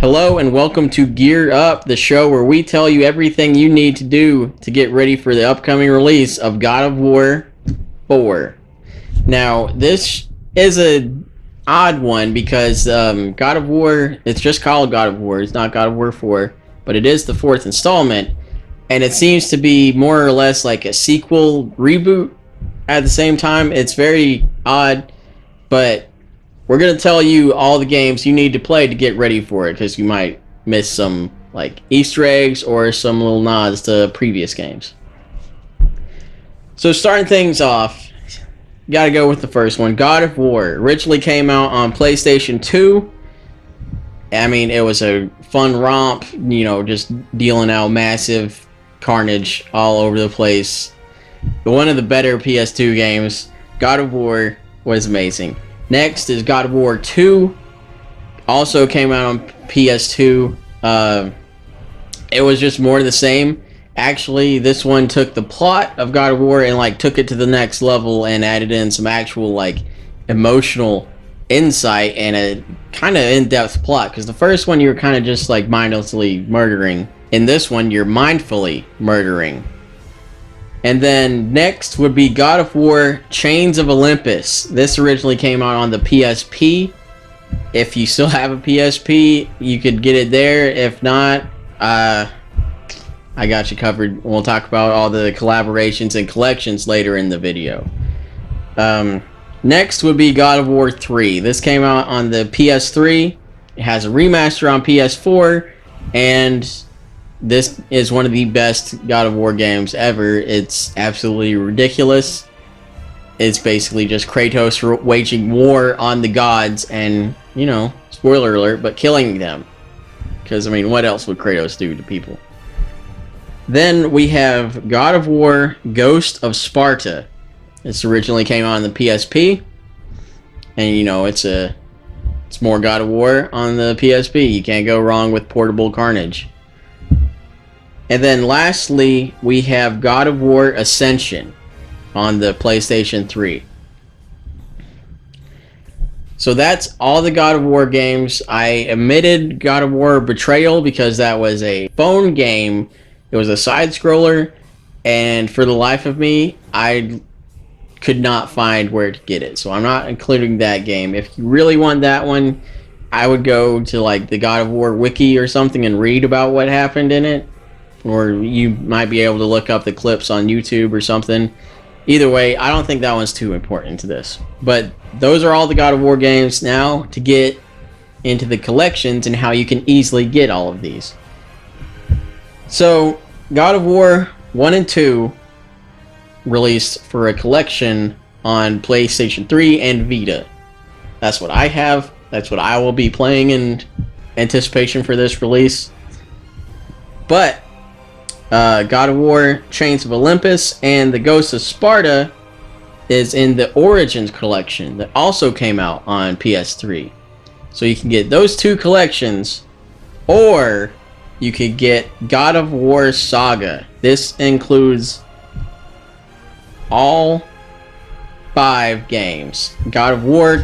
Hello and welcome to Gear Up, the show where we tell you everything you need to do to get ready for the upcoming release of God of War 4. Now, this is an odd one because God of War, it's just called God of War, it's not God of War 4, but it is the fourth installment, and it seems to be more or less like a sequel reboot at the same time. It's very odd, but we're going to tell you all the games you need to play to get ready for it, because you might miss some like Easter eggs or some little nods to previous games. So starting things off, you got to go with the first one. God of War originally came out on PlayStation 2. I mean, it was a fun romp, just dealing out massive carnage all over the place. One of the better PS2 games. God of War was amazing. Next is God of War 2. Also came out on PS2. It was just more of the same. Actually, this one took the plot of God of War and tock it to the next level and added in some actual emotional insight and a kind of in-depth plot. Because the first one you were kind of just mindlessly murdering. In this one, you're mindfully murdering. And then next would be God of War Chains of Olympus. This originally came out on the PSP. If you still have a PSP, you could get it there. If not, I got you covered. We'll talk about all the collaborations and collections later in the video. Next would be God of War 3. This came out on the PS3. It has a remaster on PS4. And this is one of the best God of War games ever. It's absolutely ridiculous. It's basically just Kratos waging war on the gods and, spoiler alert, but killing them. Because, what else would Kratos do to people? Then we have God of War Ghost of Sparta. This originally came out on the PSP. And, it's more God of War on the PSP. You can't go wrong with portable carnage. And then lastly, we have God of War Ascension on the PlayStation 3. So that's all the God of War games. I omitted God of War Betrayal because that was a phone game. It was a side-scroller, and for the life of me, I could not find where to get it. So I'm not including that game. If you really want that one, I would go to the God of War wiki or something and read about what happened in it. Or you might be able to look up the clips on YouTube or something. Either way, I don't think that one's too important to this. But those are all the God of War games. Now, to get into the collections and how you can easily get all of these. So, God of War 1 and 2 released for a collection on PlayStation 3 and Vita. That's what I have. That's what I will be playing in anticipation for this release. But God of War Chains of Olympus and the Ghost of Sparta is in the Origins collection that also came out on PS3. So you can get those two collections, or you could get God of War Saga. This includes all 5 games. God of War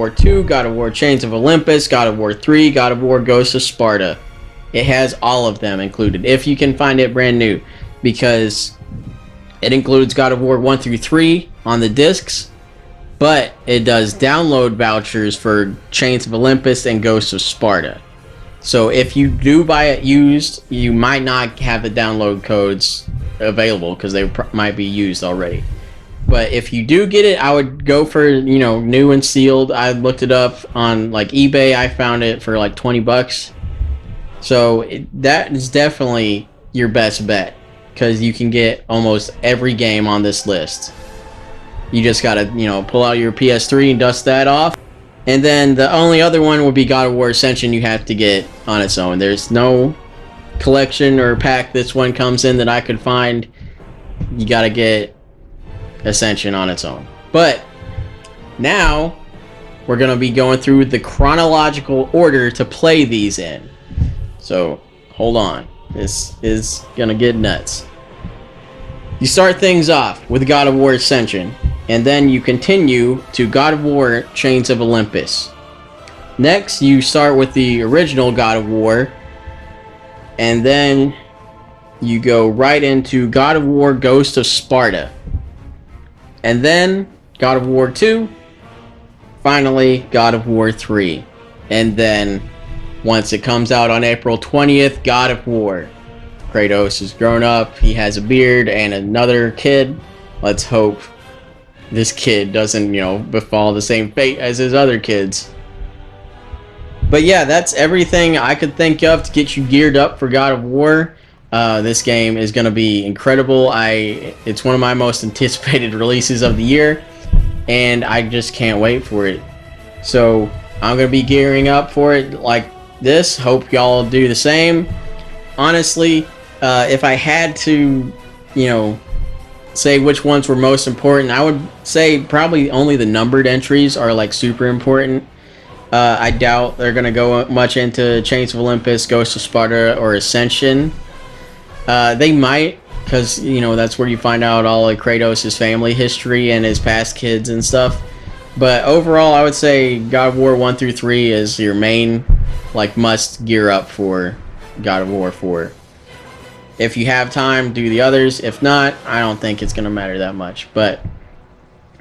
2, God of War Chains of Olympus, God of War 3, God of War Ghost of Sparta. It has all of them included, if you can find it brand new, because it includes God of War 1 through 3 on the discs, but it does download vouchers for Chains of Olympus and Ghost of Sparta. So if you do buy it used, you might not have the download codes available because they might be used already. But if you do get it, I would go for, new and sealed. I looked it up on eBay. I found it for $20. So that is definitely your best bet, because you can get almost every game on this list. You just gotta, pull out your PS3 and dust that off. And then the only other one would be God of War Ascension you have to get on its own. There's no collection or pack this one comes in that I could find. You gotta get Ascension on its own. But now we're gonna be going through the chronological order to play these in. So, hold on. This is gonna get nuts. You start things off with God of War Ascension, and then you continue to God of War Chains of Olympus. Next, you start with the original God of War, and then you go right into God of War Ghost of Sparta. And then God of War 2, finally God of War 3. And then once it comes out on April 20th, God of War. Kratos is grown up, he has a beard and another kid. Let's hope this kid doesn't, befall the same fate as his other kids. But yeah, that's everything I could think of to get you geared up for God of War. This game is going to be incredible. It's one of my most anticipated releases of the year, and I just can't wait for it. So I'm going to be gearing up for it like this. Hope y'all do the same. Honestly, if I had to, say which ones were most important, I would say probably only the numbered entries are like super important. I doubt they're going to go much into Chains of Olympus, Ghost of Sparta, or Ascension. They might, because, that's where you find out all of Kratos' family history and his past kids and stuff. But overall, I would say God of War 1 through 3 is your main, must gear up for God of War 4. If you have time, do the others. If not, I don't think it's going to matter that much. But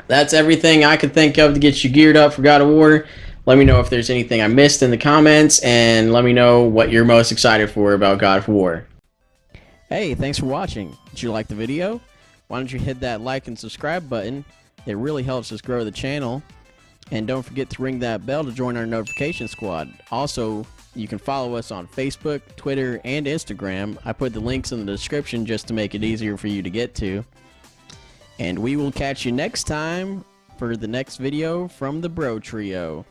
that's everything I could think of to get you geared up for God of War. Let me know if there's anything I missed in the comments, and let me know what you're most excited for about God of War. Hey, thanks for watching. Did you like the video? Why don't you hit that like and subscribe button? It really helps us grow the channel. And don't forget to ring that bell to join our notification squad. Also, you can follow us on Facebook, Twitter, and Instagram. I put the links in the description just to make it easier for you to get to. And we will catch you next time for the next video from the Bro Trio.